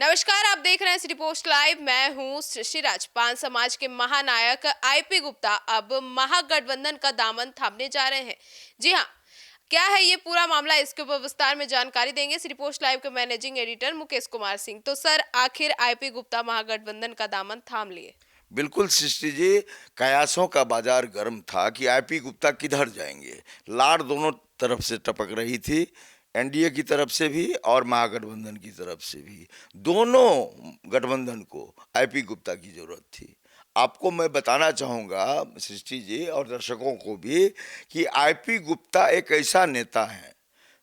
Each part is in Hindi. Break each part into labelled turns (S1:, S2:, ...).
S1: नमस्कार, आप देख रहे हैं सिटी पोस्ट लाइव। मैं हूं ऋषिराज। पान समाज के महानायक आईपी गुप्ता अब महागठबंधन का दामन थामने जा रहे हैं। जी हां, क्या है ये पूरा मामला, इसके ऊपर विस्तार में जानकारी देंगे सिटी पोस्ट लाइव के मैनेजिंग एडिटर मुकेश कुमार सिंह। तो सर, आखिर आईपी गुप्ता महागठबंधन का दामन थाम लिए?
S2: बिल्कुल सृष्टि जी। कयासों का बाजार गर्म था कि आईपी गुप्ता किधर जाएंगे। लार दोनों तरफ से टपक रही थी, एनडीए की तरफ से भी और महागठबंधन की तरफ से भी। दोनों गठबंधन को आईपी गुप्ता की जरूरत थी। आपको मैं बताना चाहूँगा सृष्टि जी और दर्शकों को भी कि आईपी गुप्ता एक ऐसा नेता है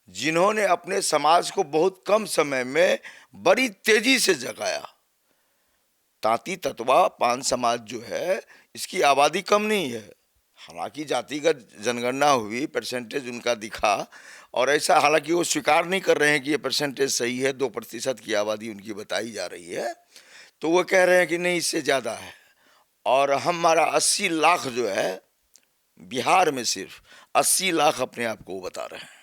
S2: जिन्होंने अपने समाज को बहुत कम समय में बड़ी तेजी से जगाया। तांती ततवा पान समाज जो है, इसकी आबादी कम नहीं है। हालांकि जातिगत जनगणना हुई, परसेंटेज उनका दिखा, और ऐसा हालांकि वो स्वीकार नहीं कर रहे हैं कि ये परसेंटेज सही है। 2% की आबादी उनकी बताई जा रही है, तो वो कह रहे हैं कि नहीं, इससे ज़्यादा है। और हमारा 80 लाख जो है, बिहार में सिर्फ 80 लाख अपने आप को बता रहे हैं।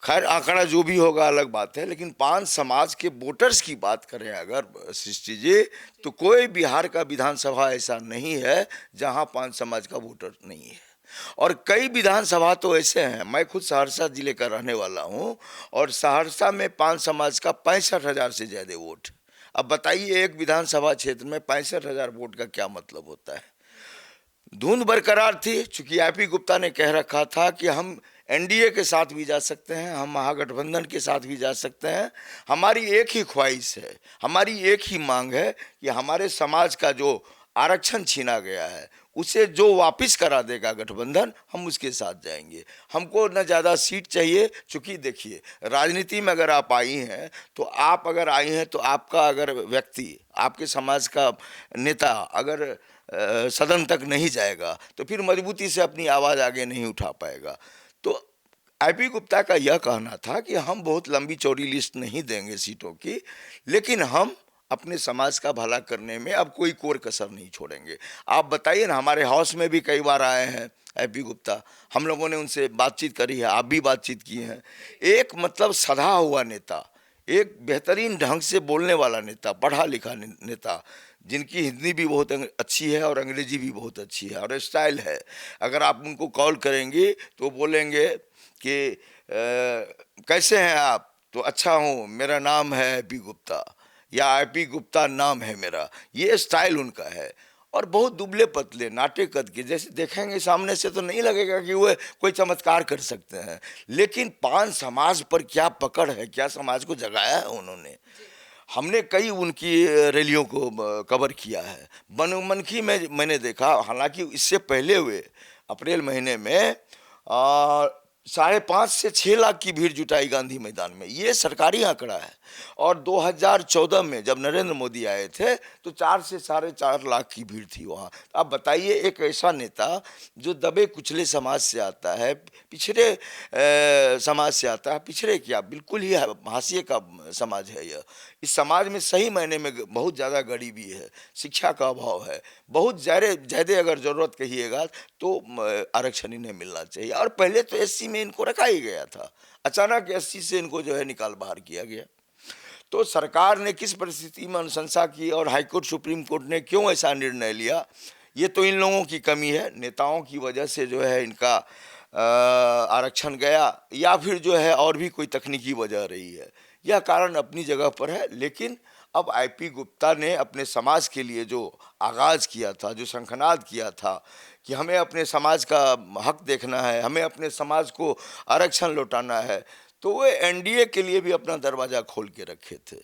S2: खैर, आंकड़ा जो भी होगा अलग बात है, लेकिन पान समाज के वोटर्स की बात करें अगर सृष्टि जी, तो कोई बिहार का विधानसभा ऐसा नहीं है जहां पान समाज का वोटर नहीं है। और कई विधानसभा तो ऐसे हैं, मैं खुद सहरसा जिले का रहने वाला हूं, और सहरसा में पान समाज का 65,000 से ज़्यादा वोट। अब बताइए, एक विधानसभा क्षेत्र में 65,000 वोट का क्या मतलब होता है। धुंध बरकरार थी, चूंकि आईपी गुप्ता ने कह रखा था कि हम एनडीए के साथ भी जा सकते हैं, हम महागठबंधन के साथ भी जा सकते हैं। हमारी एक ही ख्वाहिश है, हमारी एक ही मांग है कि हमारे समाज का जो आरक्षण छीना गया है उसे जो वापस करा देगा गठबंधन, हम उसके साथ जाएंगे। हमको न ज़्यादा सीट चाहिए, चूँकि देखिए, राजनीति में अगर आप आई हैं, तो आप अगर आई हैं तो आपका अगर व्यक्ति, आपके समाज का नेता अगर सदन तक नहीं जाएगा तो फिर मजबूती से अपनी आवाज़ आगे नहीं उठा पाएगा। तो आईपी गुप्ता का यह कहना था कि हम बहुत लंबी चौड़ी लिस्ट नहीं देंगे सीटों की, लेकिन हम अपने समाज का भला करने में अब कोई कोर कसर नहीं छोड़ेंगे। आप बताइए ना, हमारे हाउस में भी कई बार आए हैं आईपी गुप्ता, हम लोगों ने उनसे बातचीत करी है, आप भी बातचीत की हैं। एक मतलब सधा हुआ नेता, एक बेहतरीन ढंग से बोलने वाला नेता, पढ़ा लिखा नेता, जिनकी हिंदी भी बहुत अच्छी है और अंग्रेजी भी बहुत अच्छी है और स्टाइल है। अगर आप उनको कॉल करेंगे तो बोलेंगे कि कैसे हैं आप, तो अच्छा हूँ, मेरा नाम है आईपी गुप्ता, या आईपी गुप्ता नाम है मेरा। ये स्टाइल उनका है। और बहुत दुबले पतले, नाटे कद के, जैसे देखेंगे सामने से तो नहीं लगेगा कि वो कोई चमत्कार कर सकते हैं, लेकिन पान समाज पर क्या पकड़ है, क्या समाज को जगाया है उन्होंने। हमने कई उनकी रैलियों को कवर किया है। बनमनखी में मैंने देखा, हालांकि इससे पहले हुए अप्रैल महीने में 5.5 से 6 लाख की भीड़ जुटाई गांधी मैदान में, ये सरकारी आंकड़ा है। और 2014 में जब नरेंद्र मोदी आए थे तो 4 से 4.5 लाख की भीड़ थी वहाँ। आप बताइए, एक ऐसा नेता जो दबे कुचले समाज से आता है, पिछड़े समाज से आता है, पिछड़े क्या, बिल्कुल ही हाशिए का समाज है यह। इस समाज में सही मायने में बहुत ज़्यादा गरीबी है, शिक्षा का अभाव है, बहुत ज़्यादा अगर ज़रूरत कहिएगा तो आरक्षण इन्हें मिलना चाहिए। और पहले तो एससी में इनको रखा ही गया था, अचानक एससी से इनको जो है निकाल बाहर किया गया। तो सरकार ने किस परिस्थिति में अनुशंसा की और हाईकोर्ट सुप्रीम कोर्ट ने क्यों ऐसा निर्णय लिया, ये तो इन लोगों की कमी है। नेताओं की वजह से जो है इनका आरक्षण गया, या फिर जो है और भी कोई तकनीकी वजह रही है। यह कारण अपनी जगह पर है, लेकिन अब आईपी गुप्ता ने अपने समाज के लिए जो आगाज़ किया था, जो शंखनाद किया था कि हमें अपने समाज का हक देखना है, हमें अपने समाज को आरक्षण लौटाना है, तो वे एनडीए के लिए भी अपना दरवाज़ा खोल के रखे थे।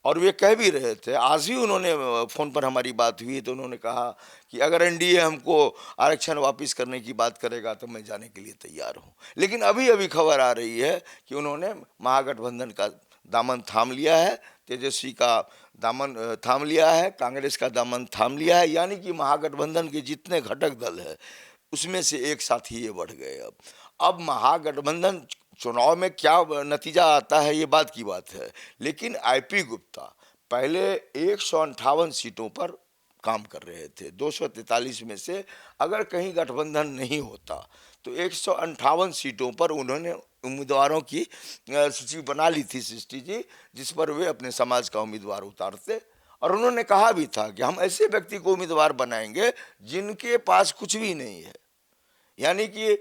S2: और वे कह भी रहे थे, आज भी उन्होंने फ़ोन पर हमारी बात हुई तो उन्होंने कहा कि अगर एनडीए हमको आरक्षण वापस करने की बात करेगा तो मैं जाने के लिए तैयार हूं। लेकिन अभी अभी खबर आ रही है कि उन्होंने महागठबंधन का दामन थाम लिया है, तेजस्वी का दामन थाम लिया है, कांग्रेस का दामन थाम लिया है, यानी कि महागठबंधन के जितने घटक दल है उसमें से एक साथ ही ये बढ़ गए। अब महागठबंधन चुनाव में क्या नतीजा आता है ये बात की बात है, लेकिन आईपी गुप्ता पहले 158 सीटों पर काम कर रहे थे। 243 में से अगर कहीं गठबंधन नहीं होता तो 158 सीटों पर उम्मीदवारों की सूची बना ली थी सृष्टि जी, जिस पर वे अपने समाज का उम्मीदवार उतारते। और उन्होंने कहा भी था कि हम ऐसे व्यक्ति को उम्मीदवार बनाएंगे जिनके पास कुछ भी नहीं है। यानी कि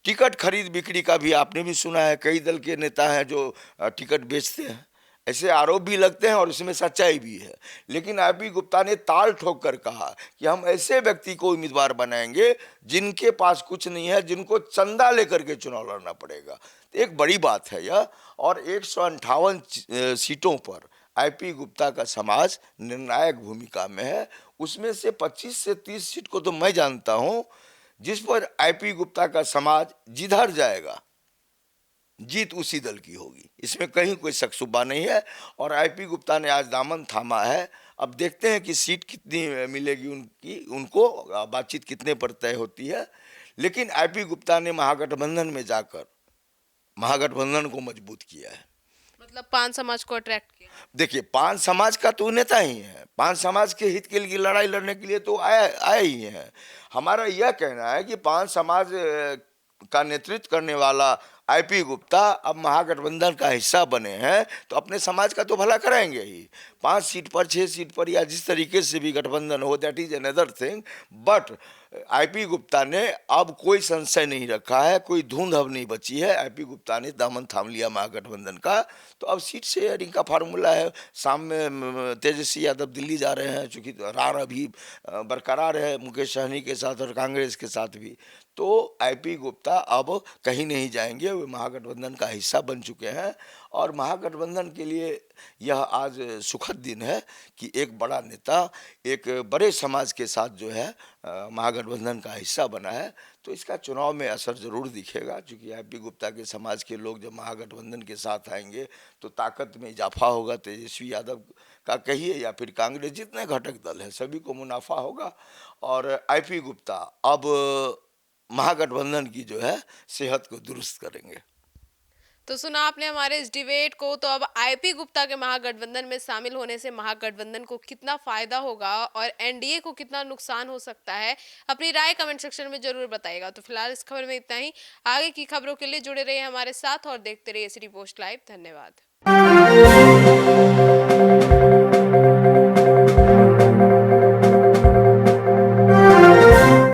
S2: टिकट खरीद बिक्री का भी आपने भी सुना है, कई दल के नेता हैं जो टिकट बेचते हैं, ऐसे आरोप भी लगते हैं और इसमें सच्चाई भी है। लेकिन आईपी गुप्ता ने ताल ठोक कर कहा कि हम ऐसे व्यक्ति को उम्मीदवार बनाएंगे जिनके पास कुछ नहीं है, जिनको चंदा लेकर के चुनाव लड़ना पड़ेगा। तो एक बड़ी बात है यह। और 158 सीटों पर आईपी गुप्ता का समाज निर्णायक भूमिका में है। उसमें से 25 से 30 सीट को तो मैं जानता हूं जिस पर आईपी गुप्ता का समाज जिधर जाएगा जीत उसी दल की होगी, इसमें कहीं कोई शक शुबा नहीं है। और आईपी गुप्ता ने आज दामन थामा है। अब देखते हैं कि सीट कितनी मिलेगी उनको बातचीत कितने पर तय होती है। लेकिन आईपी गुप्ता ने महागठबंधन में जाकर महागठबंधन को मजबूत किया है।
S1: मतलब पान समाज को अट्रैक्ट किया।
S2: देखिए, पान समाज का तो नेता ही है, पान समाज के हित के लिए लड़ाई लड़ने के लिए तो आए ही है। हमारा यह कहना है कि पान समाज का नेतृत्व करने वाला आईपी गुप्ता अब महागठबंधन का हिस्सा बने हैं तो अपने समाज का तो भला कराएंगे ही। 5 सीट पर 6 सीट पर या जिस तरीके से भी गठबंधन हो, that is another thing. But IP Gupta ने अब कोई संशय नहीं रखा है, कोई धुंध अब नहीं बची है। आईपी गुप्ता ने दामन थाम लिया महागठबंधन का। तो अब सीट शेयरिंग का फार्मूला है। शाम में तेजस्वी यादव दिल्ली जा रहे हैं, चूंकि रार अभी बरकरार है मुकेश सहनी के साथ और कांग्रेस के साथ भी। तो आईपी गुप्ता अब कहीं नहीं जाएंगे, वे महागठबंधन का हिस्सा बन चुके हैं। और महागठबंधन के लिए यह आज सुखद दिन है कि एक बड़ा नेता एक बड़े समाज के साथ जो है महागठबंधन का हिस्सा बना है। तो इसका चुनाव में असर जरूर दिखेगा, क्योंकि आईपी गुप्ता के समाज के लोग जब महागठबंधन के साथ आएंगे तो ताकत में इजाफा होगा। तेजस्वी यादव का कहिए या फिर कांग्रेस, जितने घटक दल हैं सभी को मुनाफा होगा। और आईपी गुप्ता अब महागठबंधन की जो है सेहत को दुरुस्त करेंगे।
S1: तो सुना आपने हमारे इस डिबेट को। तो अब आईपी गुप्ता के महागठबंधन में शामिल होने से महागठबंधन को कितना फायदा होगा और एनडीए को कितना नुकसान हो सकता है, अपनी राय कमेंट सेक्शन में जरूर बताइएगा। तो फिलहाल इस खबर में इतना ही। आगे की खबरों के लिए जुड़े रहिए हमारे साथ और देखते रहिए सिटी पोस्ट लाइव। धन्यवाद।